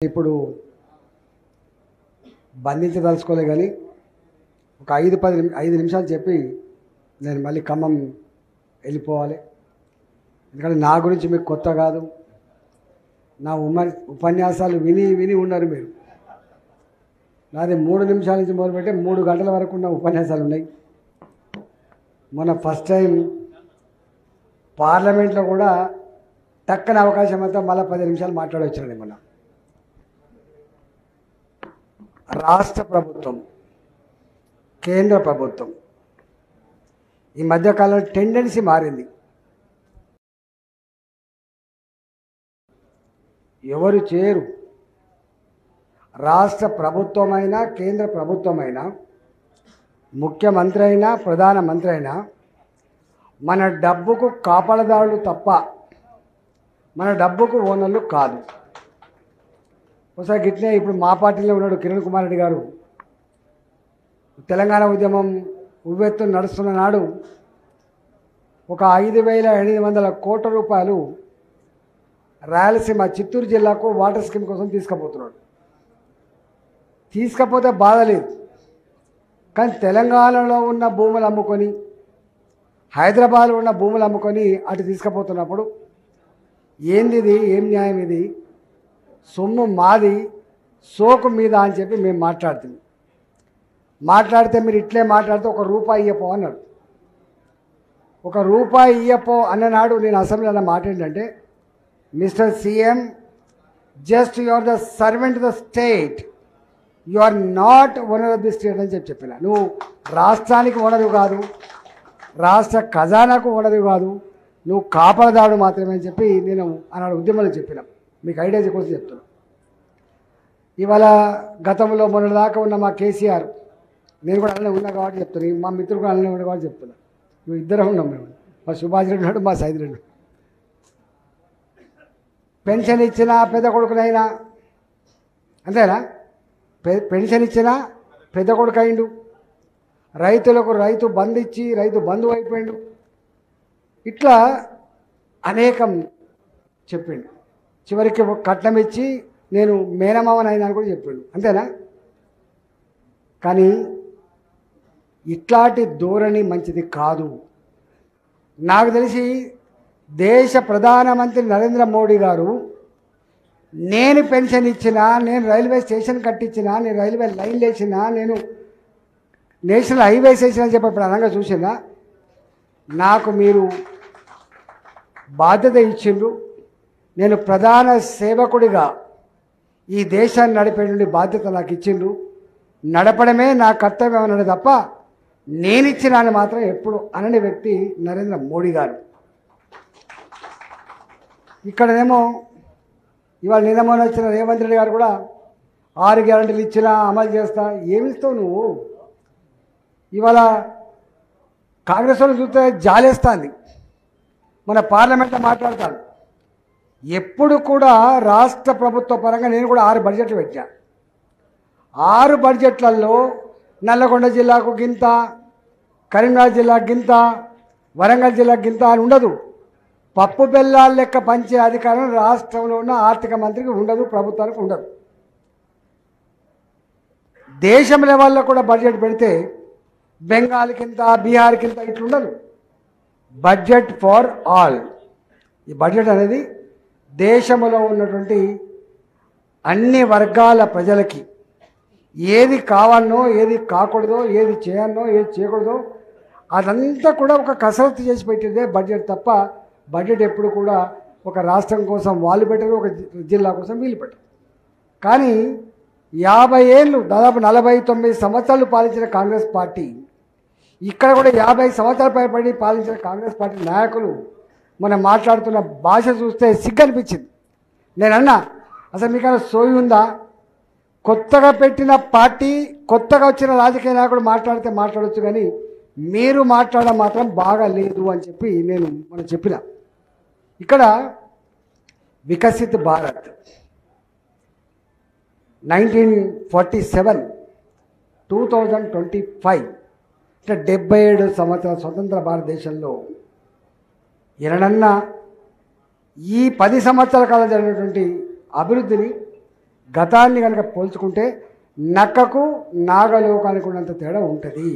ఇప్పుడు బంధించదలుచుకోలే కానీ ఒక 5 నిమిషాలు చెప్పి నేను మళ్ళీ ఖమ్మం వెళ్ళిపోవాలి. ఎందుకంటే నా గురించి మీకు కొత్త కాదు. నా ఉపన్యాసాలు విని ఉన్నారు మీరు. నాది 3 నిమిషాల నుంచి మొదలుపెట్టి 3 గంటల వరకు ఉన్న ఉపన్యాసాలు ఉన్నాయి. మొన్న ఫస్ట్ టైం పార్లమెంట్లో కూడా టక్కన అవకాశం అంతా మళ్ళీ 10 నిమిషాలు మాట్లాడొచ్చాను. మొన్న రాష్ట్ర ప్రభుత్వం, కేంద్ర ప్రభుత్వం ఈ మధ్యకాలంలో టెండెన్సీ మారింది. ఎవరు చేయరు. రాష్ట్ర ప్రభుత్వమైనా కేంద్ర ప్రభుత్వమైనా ముఖ్యమంత్రి అయినా ప్రధానమంత్రి అయినా మన డబ్బుకు కాపలదారులు తప్ప మన డబ్బుకు ఓనర్లు కాదు. ఒకసారి గిట్లే ఇప్పుడు మా పార్టీలో ఉన్నాడు కిరణ్ కుమార్ రెడ్డి గారు. తెలంగాణ ఉద్యమం ఉవ్వెత్తున నడుస్తున్న నాడు ఒక 5,800 కోట్ల రూపాయలు రాయలసీమ చిత్తూరు జిల్లాకు వాటర్ స్కీమ్ కోసం తీసుకుపోతున్నాడు. తీసుకపోతే బాధ లేదు, కానీ తెలంగాణలో ఉన్న భూములు అమ్ముకొని హైదరాబాద్లో ఉన్న భూములు అమ్ముకొని అటు తీసుకుపోతున్నప్పుడు ఏంది ఇది, ఏం న్యాయం ఇది, సొమ్ము మాది సోకు మీద అని చెప్పి మేము మాట్లాడితే మీరు ఇట్లే మాట్లాడితే ₹1 ఇయ్యపో అన్నాడు. ₹1 ఇయ్యపో అన్ననాడు నేను అసెంబ్లీ అన్న మాట ఏంటంటే, mister CM, just you are the servant the state, you are not owner of the state అని చెప్పిన. నువ్వు రాష్ట్రానికి ఓనరు కాదు, రాష్ట్ర ఖజానాకు ఓనరు కాదు, నువ్వు కాపలదాడు మాత్రమే అని చెప్పి నేను ఆనాడు ఉద్యమంలో చెప్పిన. మీకు ఐడియా కోసం చెప్తున్నా. ఇవాళ గతంలో మొన్నటిదాకా ఉన్న మా కేసీఆర్, నేను కూడా అలానే ఉన్నా కాబట్టి చెప్తాను, మా మిత్రుడు కూడా అలానే ఉన్నా కాబట్టి చెప్తున్నా. మేము ఇద్దరం ఉన్నాం. మేము మా సుభాష్ రెడ్డి ఉన్నాడు, మా సైద్ రెడ్డి. పెన్షన్ ఇచ్చినా పెద్ద కొడుకునైనా అంతేనా, పెన్షన్ ఇచ్చినా పెద్ద కొడుకు అయిండు. రైతులకు రైతు బంధు ఇచ్చి రైతు బంధువు అయిపోయిండు. ఇట్లా అనేకం చెప్పిండు. చివరికి కట్నం ఇచ్చి నేను మేనమామని అయినా కూడా చెప్పిండు. అంతేనా? కానీ ఇట్లాంటి ధోరణి మంచిది కాదు. నాకు తెలిసి దేశ ప్రధానమంత్రి నరేంద్ర మోడీ గారు నేను పెన్షన్ ఇచ్చినా, నేను రైల్వే స్టేషన్ కట్టించినా, నేను రైల్వే లైన్లు వేసినా, నేను నేషనల్ హైవేస్ వేసినా అని చెప్పి అనంగా చూసినా, నాకు మీరు బాధ్యత ఇచ్చిండ్రు. నేను ప్రధాన సేవకుడిగా ఈ దేశాన్ని నడిపేటువంటి బాధ్యత నాకు ఇచ్చిండ్రు. నడపడమే నా కర్తవ్యం అన్నది తప్ప నేనిచ్చినాన్ని మాత్రం ఎప్పుడు అనని వ్యక్తి నరేంద్ర మోడీ గారు. ఇక్కడనేమో ఇవాళ నిన్నమోన వచ్చిన రేవంత్ రెడ్డి గారు కూడా 6 గ్యారెంటీలు ఇచ్చినా అమలు చేస్తా. ఏమిస్తావు నువ్వు? ఇవాళ కాంగ్రెస్ వాళ్ళు చూస్తే జాలేస్తుంది. మన పార్లమెంట్లో మాట్లాడతాను. ఎప్పుడు కూడా రాష్ట్ర ప్రభుత్వ పరంగా నేను కూడా 6 బడ్జెట్లు పెట్టా. 6 బడ్జెట్లలో నల్లగొండ జిల్లాకు గింత, కరీంనగర్ జిల్లాకు గింత, వరంగల్ జిల్లాకు గింత అని ఉండదు. పప్పు బెల్లాల లెక్క పంచే అధికారం రాష్ట్రంలో ఉన్న ఆర్థిక మంత్రికి ఉండదు, ప్రభుత్వానికి ఉండదు. దేశం లెవెల్లో కూడా బడ్జెట్ పెడితే బెంగాల్ కింద, బీహార్ కింద ఇట్లుండదు. Budget for all. ఈ బడ్జెట్ అనేది దేశంలో ఉన్నటువంటి అన్ని వర్గాల ప్రజలకి ఏది కావాలనో, ఏది కాకూడదో, ఏది చేయాలనో, ఏది చేయకూడదో అదంతా కూడా ఒక కసరత్తు చేసి పెట్టేదే బడ్జెట్ తప్ప బడ్జెట్ ఎప్పుడు కూడా ఒక రాష్ట్రం కోసం వాళ్ళు పెట్టరు, ఒక జిల్లా కోసం వీళ్ళు పెట్టరు. కానీ 50 ఏళ్ళు, దాదాపు 49 సంవత్సరాలు పాలించిన కాంగ్రెస్ పార్టీ, ఇక్కడ కూడా 50 సంవత్సరాల పైబడి పాలించిన కాంగ్రెస్ పార్టీ నాయకులు మనం మాట్లాడుతున్న భాష చూస్తే సిగ్గు అనిపించింది. నేనన్నా, అసలు మీకన్నా సోయి ఉందా? కొత్తగా పెట్టిన పార్టీ, కొత్తగా వచ్చిన రాజకీయ నాయకుడు మాట్లాడితే మాట్లాడవచ్చు, కానీ మీరు మాట్లాడడం మాత్రం బాగా లేదు అని చెప్పి మనం చెప్పిన. ఇక్కడ వికసిత్ భారత్ 1947 2025 అంటే 77 సంవత్సరాల స్వతంత్ర భారతదేశంలో ఎనడన్నా ఈ 10 సంవత్సరాల కాలం జరిగినటువంటి అభివృద్ధిని గతాన్ని కనుక పోల్చుకుంటే నక్కకు నాగలోకానికి ఉన్నంత తేడా ఉంటుంది.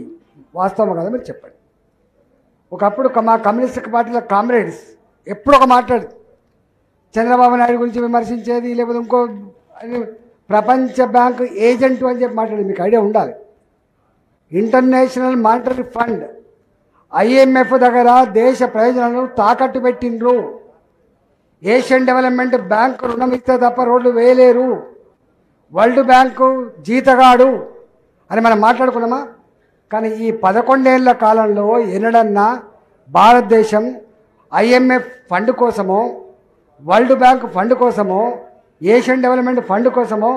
వాస్తవం కదా, మీరు చెప్పండి. ఒకప్పుడు మా కమ్యూనిస్ట్ పార్టీలో కామ్రేడ్స్ ఎప్పుడు ఒక మాట్లాడు, చంద్రబాబు నాయుడు గురించి విమర్శించేది, లేకపోతే ఇంకో ప్రపంచ బ్యాంకు ఏజెంటు అని చెప్పి మాట్లాడేది. మీకు ఐడియా ఉండాలి. ఇంటర్నేషనల్ మానిటరీ ఫండ్ IMF దగ్గర దేశ ప్రయోజనాలను తాకట్టు పెట్టిండ్రు. ఏషియన్ డెవలప్మెంట్ బ్యాంకు రుణం ఇస్తే తప్ప రోడ్లు వేయలేరు, వరల్డ్ బ్యాంకు జీతగాడు అని మనం మాట్లాడుకున్నామా? కానీ ఈ 11 ఏళ్ల కాలంలో ఎన్నడన్నా భారతదేశం IMF ఫండ్ కోసమో, వరల్డ్ బ్యాంక్ ఫండ్ కోసమో, ఏషియన్ డెవలప్మెంట్ ఫండ్ కోసమో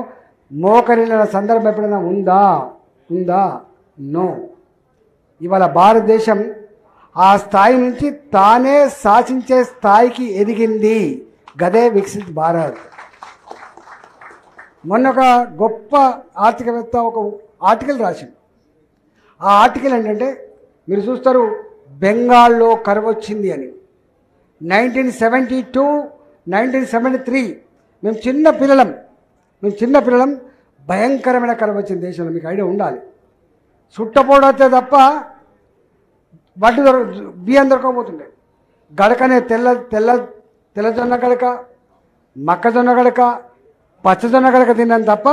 మోకరిల్లిన సందర్భం ఎప్పుడైనా ఉందా? నో. ఇవాళ భారతదేశం ఆ స్థాయి నుంచి తానే శాసించే స్థాయికి ఎదిగింది. గదే వికసిత్ భారత్. మొన్న ఒక గొప్ప ఆర్థికవేత్త ఒక ఆర్టికల్ రాసింది. ఆ ఆర్టికల్ ఏంటంటే, మీరు చూస్తారు, బెంగాల్లో కరువు వచ్చింది అని. 1972, 1973 మేము చిన్న పిల్లలం భయంకరమైన కరువు వచ్చింది దేశంలో. మీకు ఐడియా ఉండాలి. చుట్టపోడైతే తప్ప వడ్డు బియ్యం దొరకకపోతుండే. గడకనే తెల్లజొన్న గడక, మొక్కజొన్న గడక, పచ్చజొన్న గడక తిన్నాను తప్ప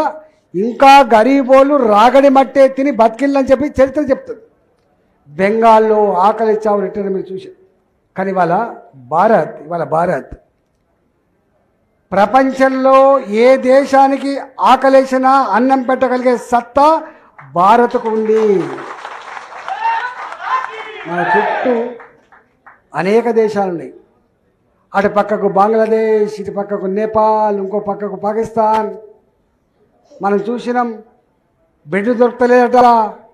ఇంకా గరీబోళ్ళు రాగడి మట్టే తిని బతికిళ్ళని చెప్పి చరిత్ర చెప్తుంది. బెంగాల్లో ఆకలి చావు రిటర్న్ మీరు చూసారు. కానీ ఇవాళ భారత్ ప్రపంచంలో ఏ దేశానికి ఆకలేసినా అన్నం పెట్టగలిగే సత్తా భారత్కు ఉంది. మన చుట్టూ అనేక దేశాలు ఉన్నాయి. అటు పక్కకు బంగ్లాదేశ్, ఇటు పక్కకు నేపాల్, ఇంకో పక్కకు పాకిస్తాన్. మనం చూసినాం, బ్రెడ్ దొరకలేదట,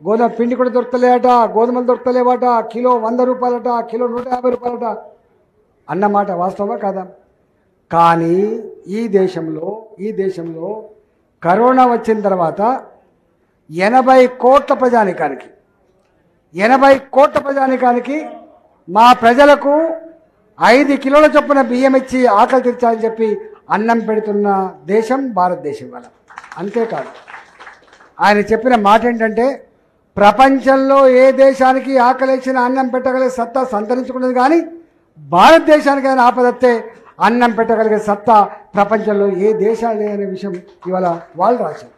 గోధుమ పిండి కూడా దొరకలేదట, గోధుమలు దొరకలేవట, కిలో 100 రూపాయలట, కిలో 150 రూపాయలట అన్నమాట. వాస్తవమా కాదా? కానీ ఈ దేశంలో కరోనా వచ్చిన తర్వాత 80 కోట్ల ప్రజానికానికి మా ప్రజలకు 5 కిలోల చొప్పున బియ్యం ఇచ్చి ఆకలి తీర్చాలని చెప్పి అన్నం పెడుతున్న దేశం భారతదేశం. వల్ల అంతేకాదు, ఆయన చెప్పిన మాట ఏంటంటే, ప్రపంచంలో ఏ దేశానికి ఆకలేసిన అన్నం పెట్టగలిగే సత్తా సంతరించుకున్నది, కానీ భారతదేశానికి ఆయన ఆపదత్తే అన్నం పెట్టగలిగే సత్తా ప్రపంచంలో ఏ దేశాలు లేదనే విషయం ఇవాళ వాళ్ళు రాశారు.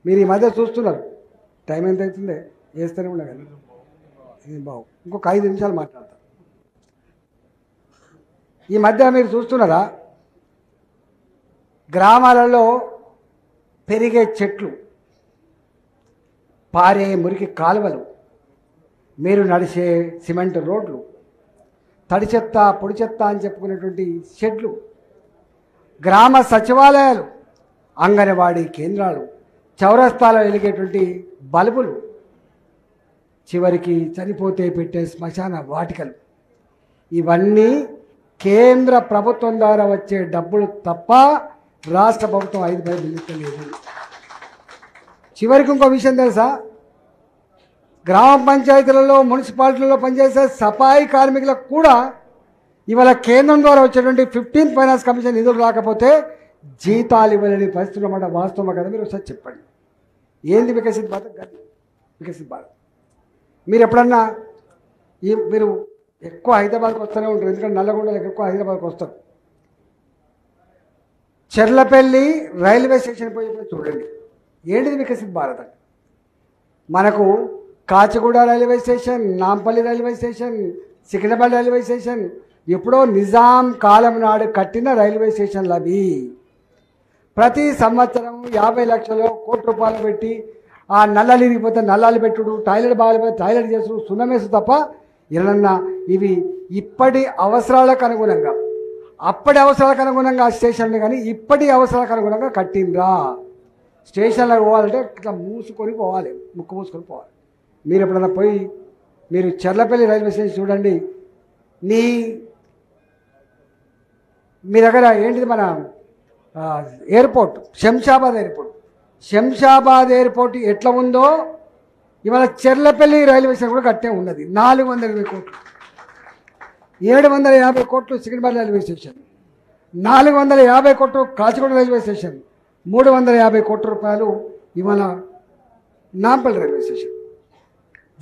మీరు ఈ మధ్య చూస్తున్నారు. టైం ఎంత అవుతుందే, వేస్తూనే ఉండగలరు. ఇది బాగు, ఇంకొక 5 నిమిషాలు మాట్లాడతారు. ఈ మధ్య మీరు చూస్తున్నారా, గ్రామాలలో పెరిగే చెట్లు, పారే మురికి కాలువలు, మీరు నడిచే సిమెంట్ రోడ్లు, తడి చెత్త పొడి చెత్త అని చెప్పుకునేటువంటి షెడ్లు, గ్రామ సచివాలయాలు, అంగన్వాడీ కేంద్రాలు, చౌరస్తాలో వెలిగేటువంటి బల్బులు, చివరికి చనిపోతే పెట్టే శ్మశాన వాటికలు, ఇవన్నీ కేంద్ర ప్రభుత్వం ద్వారా వచ్చే డబ్బులు తప్ప రాష్ట్ర ప్రభుత్వం 5 పైసలు లేదు. చివరికి ఇంకో విషయం తెలుసా, గ్రామ పంచాయతీలలో, మున్సిపాలిటీలలో పనిచేసే సఫాయి కార్మికులకు కూడా ఇవాళ కేంద్రం ద్వారా వచ్చేటువంటి 15th ఫైనాన్స్ కమిషన్ నిధులు రాకపోతే జీతాలు ఇవ్వలేని పరిస్థితులు అన్నమాట. వాస్తవం కదా? మీరు ఒకసారి చెప్పండి. ఏంది వికసిత్ భారత్? మీరు ఎప్పుడన్నా మీరు ఎక్కువ హైదరాబాద్కి వస్తూనే ఉంటారు, ఎందుకంటే నల్లగొండలకు ఎక్కువ హైదరాబాద్కి వస్తారు. చెర్లపల్లి రైల్వే స్టేషన్ పోయి చూడండి, ఏంటిది వికసిత్ భారత్ అంటే. మనకు Kacheguda railway station, Nampally railway station, Secunderabad railway station ఎప్పుడో నిజాం కాలం నాడు కట్టిన రైల్వే స్టేషన్లు అవి. ప్రతి సంవత్సరం 50 లక్షలు, కోటి రూపాయలు పెట్టి ఆ నల్లాలు ఇరిగిపోతే నల్లాలు పెట్టుడు, టాయిలెట్ బాగాలిపోతే టాయిలెట్ చేసుడు, సున్నమేసు తప్ప ఏమన్నా ఇవి ఇప్పటి అవసరాలకు అనుగుణంగా, అప్పటి అవసరాలకు అనుగుణంగా స్టేషన్లు కానీ ఇప్పటి అవసరాలకు అనుగుణంగా కట్టిండ్రా. స్టేషన్లకు పోవాలంటే ఇట్లా మూసుకొని పోవాలి, ముక్కు మూసుకొని పోవాలి. మీరు ఎప్పుడన్నా పోయి మీరు చెర్లపల్లి రైల్వే స్టేషన్ చూడండి. మీ దగ్గర ఏంటిది, మన ఎయిర్పోర్ట్, శంషాబాద్ ఎయిర్పోర్ట్ ఎట్లా ఉందో ఇవాళ చెర్లపల్లి రైల్వే స్టేషన్ కూడా కట్టే ఉన్నది. 420 కోట్లు, 750 కోట్లు సికింద్రాబాద్ రైల్వే స్టేషన్, 450 కోట్లు కాచిగూడ రైల్వే స్టేషన్, 350 కోట్ల రూపాయలు ఇవాళ Nampally railway station.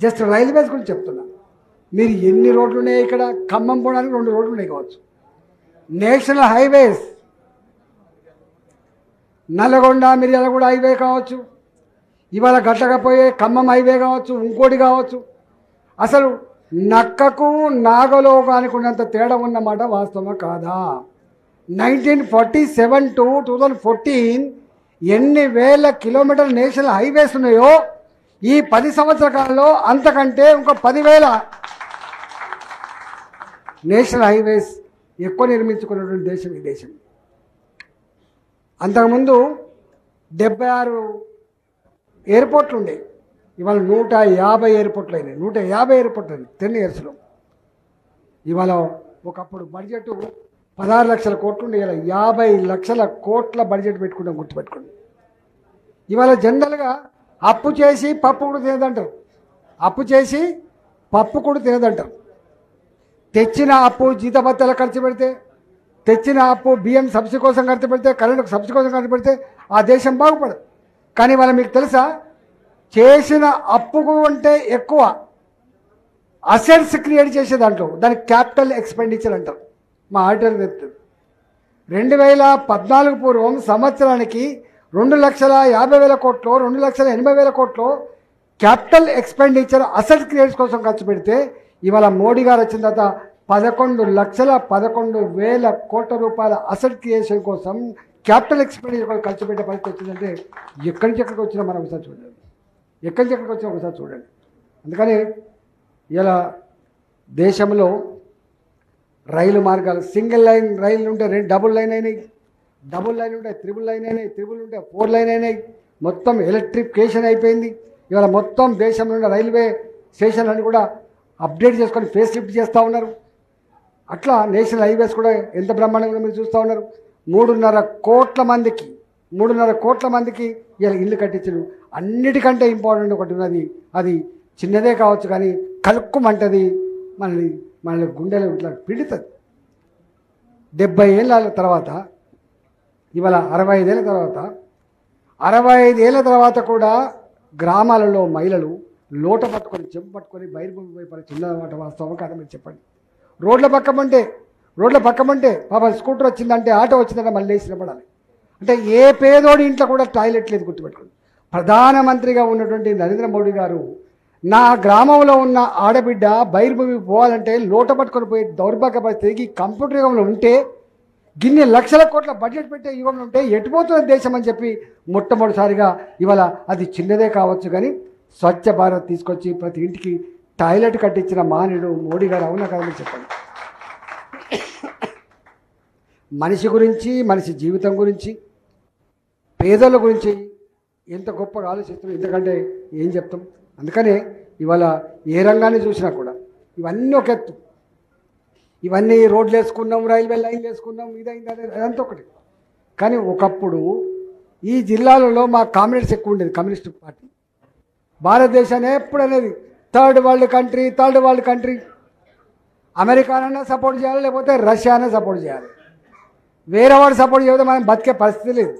Just railways గురించి చెప్తున్నా. మీరు ఎన్ని రోడ్లు ఉన్నాయి ఇక్కడ? ఖమ్మం పోవడానికి 2 రోడ్లు ఉన్నాయి కావచ్చు. National highways, Nalgonda Miryalaguda highway కావచ్చు, ఇవాళ గట్టకపోయే ఖమ్మం హైవే కావచ్చు, ఇంకోటి కావచ్చు. అసలు నక్కకు నాగలోకానికి ఉన్నంత తేడా ఉన్నమాట వాస్తవమా కాదా? 1947 to 2014 ఎన్ని వేల కిలోమీటర్ల నేషనల్ హైవేస్ ఉన్నాయో ఈ 10 సంవత్సరాల కాలంలో అంతకంటే ఇంకో 10,000 నేషనల్ హైవేస్ ఎక్కువ నిర్మించుకున్నటువంటి దేశం ఈ దేశం. అంతకుముందు 76 ఎయిర్పోర్ట్లు ఉండేవి, ఇవాళ 150 ఎయిర్పోర్ట్లు అయినాయి. 150 ఎయిర్పోర్ట్లు అయినాయి 10 yearsలో. ఇవాళ ఒకప్పుడు బడ్జెట్ 16 లక్షల కోట్లు ఉండే, ఇలా 50 లక్షల కోట్ల బడ్జెట్ పెట్టుకుంటాం, గుర్తుపెట్టుకోండి. ఇవాళ జనరల్గా అప్పు చేసి పప్పు కూడా తినదంటారు, అప్పు చేసి పప్పు కూడా తినదంటారు. తెచ్చిన అప్పు జీతభత్యాలు ఖర్చు పెడితే, తెచ్చిన అప్పు బియ్యం సబ్సిడీ కోసం ఖర్చు పెడితే, కరెంటు సబ్సిడీ కోసం ఖర్చు పెడితే ఆ దేశం బాగుపడదు. కానీ వాళ్ళ మీకు తెలుసా, చేసిన అప్పుకు అంటే ఎక్కువ అసెట్స్ క్రియేట్ చేసే దాంట్లో దానికి క్యాపిటల్ ఎక్స్పెండిచర్ అంటారు. మా ఆడిటర్ చెప్తుంది 2014 పూర్వం సంవత్సరానికి 2,50,000 కోట్లు, 2,80,000 కోట్లు క్యాపిటల్ ఎక్స్పెండిచర్ అసెట్ క్రియేట్స్ కోసం ఖర్చు పెడితే, ఇవాళ మోడీ గారు వచ్చిన తర్వాత 11,11,000 కోట్ల రూపాయల అసెట్ క్రియేషన్ కోసం క్యాపిటల్ ఎక్స్పెండిచర్ ఖర్చు పెట్టే పరిస్థితి వచ్చిందంటే ఎక్కడి నుంచి ఎక్కడికి వచ్చినా మనం ఒకసారి చూడండి, ఎక్కడి నుంచి ఎక్కడికి వచ్చినా ఒకసారి చూడండి. అందుకని ఇలా దేశంలో రైలు మార్గాలు, సింగిల్ లైన్ రైలు ఉంటే డబుల్ లైన్ అయినాయి, డబుల్ లైన్ ఉంటే త్రిబుల్ లైన్ అయినాయి, త్రిబుల్ ఉంటే 4 లైన్ అయినాయి. మొత్తం ఎలక్ట్రిఫికేషన్ అయిపోయింది. ఇవాళ మొత్తం దేశంలో ఉన్న రైల్వే స్టేషన్లను కూడా అప్డేట్ చేసుకొని ఫేస్ లిఫ్ట్ చేస్తూ ఉన్నారు. అట్లా నేషనల్ హైవేస్ కూడా ఎంత బ్రహ్మాండంగా మీరు చూస్తూ ఉన్నారు. 3.5 కోట్ల మందికి ఇలా ఇల్లు కట్టించారు. అన్నిటికంటే ఇంపార్టెంట్ ఒకటి ఉన్నది, అది చిన్నదే కావచ్చు కానీ కలుక్కుమంటది, మనల్ని గుండెలు ఇట్లా పిండుతుంది. 70 ఏళ్ళ తర్వాత, ఇవాళ 65 ఏళ్ళ తర్వాత, 65 ఏళ్ళ తర్వాత కూడా గ్రామాలలో మహిళలు లోట పట్టుకొని, చెంపు పట్టుకొని బయలుభూమి పోయి చిన్నమాట వాస్తవం కాదా మీరు చెప్పండి. రోడ్ల పక్కమంటే పాప స్కూటర్ వచ్చిందంటే, ఆటో వచ్చిందంటే మళ్ళీ లేచి నిలబడాలి. అంటే ఏ పేదోడి ఇంట్లో కూడా టాయిలెట్ లేదు, గుర్తుపెట్టుకోండి. ప్రధానమంత్రిగా ఉన్నటువంటి నరేంద్ర మోడీ గారు నా గ్రామంలో ఉన్న ఆడబిడ్డ బయలుభూమికి పోవాలంటే లోట పట్టుకొని పోయి దౌర్భాగ్య పరిస్థితికి కంప్యూటర్ యుగంలో ఉంటే, గిన్ని లక్షల కోట్ల బడ్జెట్ పెట్టే యుగంలో ఉంటే ఎటుపోతున్న దేశం అని చెప్పి మొట్టమొదటిసారిగా ఇవాళ అది చిన్నదే కావచ్చు కానీ స్వచ్ఛ భారత్ తీసుకొచ్చి ప్రతి ఇంటికి టాయిలెట్ కట్టించిన మహనీయుడు మోడీ గారు. అవునా కదా మీరు చెప్పండి. మనిషి గురించి, మనిషి జీవితం గురించి, పేదల గురించి ఎంత గొప్పగా ఆలోచిస్తున్నాం. ఎందుకంటే ఏం చెప్తాం. అందుకనే ఇవాళ ఏ రంగాన్ని చూసినా కూడా ఇవన్నీ ఒక ఎత్తు, ఇవన్నీ రోడ్లు వేసుకున్నాం, రైల్వే లైన్లు వేసుకున్నాం, ఇదైంది అదంతా ఒకటి. కానీ ఒకప్పుడు ఈ జిల్లాలలో మా కామ్రేడ్స్ ఎక్కువ ఉండేది, కమ్యూనిస్ట్ పార్టీ. భారతదేశాన్ని ఎప్పుడు అనేది థర్డ్ వరల్డ్ కంట్రీ, అమెరికానైనా సపోర్ట్ చేయాలి, లేకపోతే రష్యానే సపోర్ట్ చేయాలి. వేరే వాడు సపోర్ట్ చేయకపోతే మనం బతికే పరిస్థితి లేదు.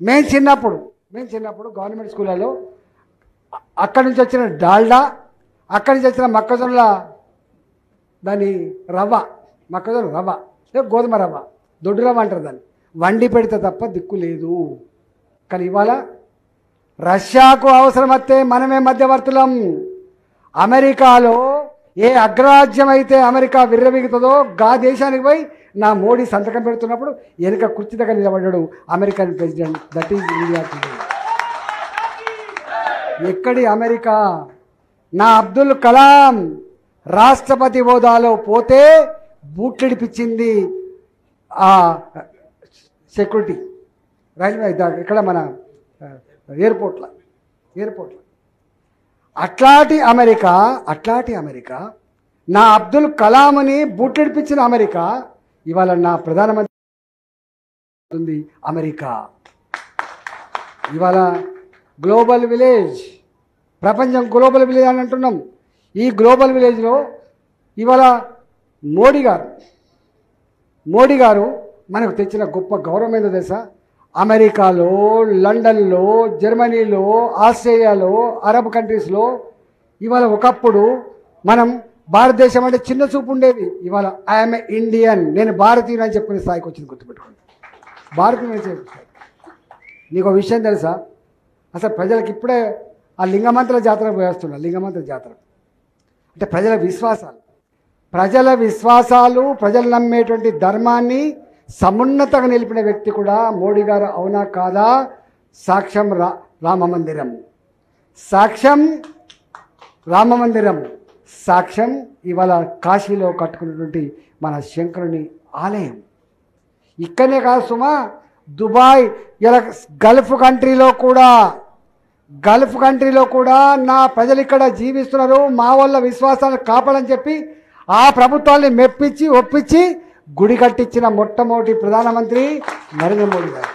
మేము చిన్నప్పుడు గవర్నమెంట్ స్కూళ్ళలో అక్కడి నుంచి వచ్చిన డాల్డా, అక్కడి నుంచి వచ్చిన మొక్కజొన్నల దాని మొక్కజొన్న రవ్వ, లేదా గోధుమ రవ్వ, దొడ్డు రవ్వ అంటారు దాన్ని, వండి పెడితే తప్ప దిక్కు లేదు. కానీ ఇవాళ రష్యాకు అవసరం వస్తే మనమే మధ్యవర్తులం. అమెరికాలో ఏ అగ్రరాజ్యం అయితే అమెరికా విర్రవీగుతుందో గా దేశానికి పోయి నా మోడీ సంతకం పెడుతున్నప్పుడు వెనుక కుర్చీ దగ్గర నిలబడ్డాడు American president. That is India today. ఎక్కడి అమెరికా? నా అబ్దుల్ కలాం రాష్ట్రపతి హోదాలో పోతే బూట్లిడిపించింది ఆ సెక్యూరిటీ రైల్వే ఇక్కడ మన ఎయిర్పోర్ట్లో. అట్లాంటి అమెరికా నా అబ్దుల్ కలాంని బూట్లిడిపించిన అమెరికా ఇవాళ నా ప్రధానమంత్రి అమెరికా. ఇవాళ గ్లోబల్ విలేజ్, ప్రపంచం గ్లోబల్ విలేజ్ అని అంటున్నాం. ఈ గ్లోబల్ విలేజ్లో ఇవాళ మోడీ గారు మనకు తెచ్చిన గొప్ప గౌరవం ఏందో తెలుసా? అమెరికాలో, లండన్లో, జర్మనీలో, ఆస్ట్రేలియాలో, అరబ్ కంట్రీస్లో ఇవాళ ఒకప్పుడు మనం భారతదేశం అంటే చిన్న చూపు ఉండేది. ఇవాళ ఐఎమ్ ఇండియన్, నేను భారతీయుని అని చెప్పుకునే స్థాయికి వచ్చింది. గుర్తుపెట్టుకోండి, భారతీయుని. నీకు ఒక విషయం తెలుసా? అసలు ప్రజలకు ఇప్పుడే ఆ లింగమంతుల జాతర పోయేస్తున్నారు. లింగమంతుల జాతర అంటే ప్రజల విశ్వాసాలు, ప్రజలు నమ్మేటువంటి ధర్మాన్ని సమున్నతంగా నిలిపిన వ్యక్తి కూడా మోడీ గారు. అవునా కాదా? సాక్ష్యం రామమందిరం, సాక్ష్యం రామమందిరం, సాక్ష్యం ఇవాళ కాశీలో కట్టుకున్నటువంటి మన శంకరుని ఆలయం. ఇక్కడనే కాదు సుమా, దుబాయ్, ఇలా గల్ఫ్ కంట్రీలో కూడా నా ప్రజలు ఇక్కడ జీవిస్తున్నారు, మా వాళ్ళ విశ్వాసాలను కాపాడని చెప్పి ఆ ప్రభుత్వాన్ని మెప్పించి ఒప్పించి గుడి కట్టించిన మొట్టమొదటి ప్రధానమంత్రి నరేంద్ర మోడీ గారు.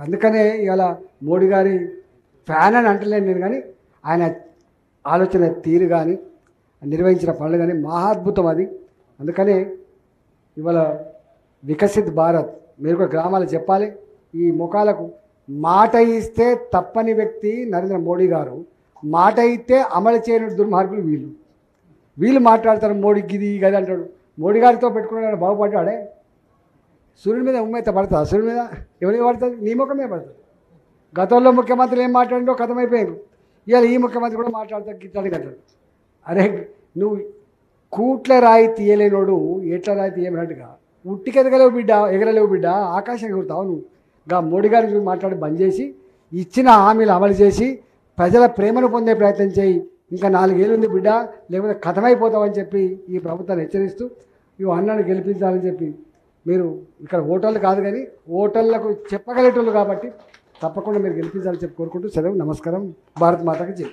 అందుకనే ఇవాళ మోడీ గారి ఫ్యాన్ అని అంటలేను నేను, కానీ ఆయన ఆలోచన తీరు కానీ నిర్వహించిన పనులు కానీ మహాద్భుతం అది. అందుకనే ఇవాళ వికసిత్ భారత్ మీరు కూడా గ్రామాలు చెప్పాలి. ఈ ముఖాలకు మాట ఇస్తే తప్పని వ్యక్తి నరేంద్ర మోడీ గారు, మాట ఇస్తే అమలు చేయని దుర్మార్గులు వీళ్ళు మాట్లాడతారు. మోడీ గిది గది అంటాడు. మోడీ గారితో పెట్టుకున్నాడు, బాగుపడ్డాడే. సూర్యుడి మీద ఉమ్మెత్త పడతా, సూర్యుడి మీద ఎవరికి పడుతుంది? నీ ముఖమే పడుతుంది. గతంలో ముఖ్యమంత్రులు ఏం మాట్లాడిందో కథమైపోయారు. ఇవాళ ఈ ముఖ్యమంత్రి కూడా మాట్లాడతాడు, గిట్టాడు కట్టాడు. అరే నువ్వు కూట్ల రాయి తీయలేనోడు ఎట్లా రాయి తీయమన్నట్టుగా ఉట్టికి ఎగరలేవు బిడ్డ, ఆకాశం ఎగురుతావు నువ్వు. మోడీ గారి మాట్లాడి బంద్ చేసి ఇచ్చిన హామీలు అమలు చేసి ప్రజల ప్రేమను పొందే ప్రయత్నం చేయి. ఇంకా 4 ఏళ్ళు ఉంది బిడ్డ, లేకపోతే కథమైపోతావని చెప్పి ఈ ప్రభుత్వాన్ని హెచ్చరిస్తూ ఈ అన్నాన్ని గెలిపించాలని చెప్పి మీరు ఇక్కడ ఓటర్లు కాదు కానీ ఓటర్లకు చెప్పగలేటోళ్ళు కాబట్టి తప్పకుండా మీరు గెలిపించాలని చెప్పి కోరుకుంటూ సెలవు. నమస్కారం. భారత్ మాతకి జై.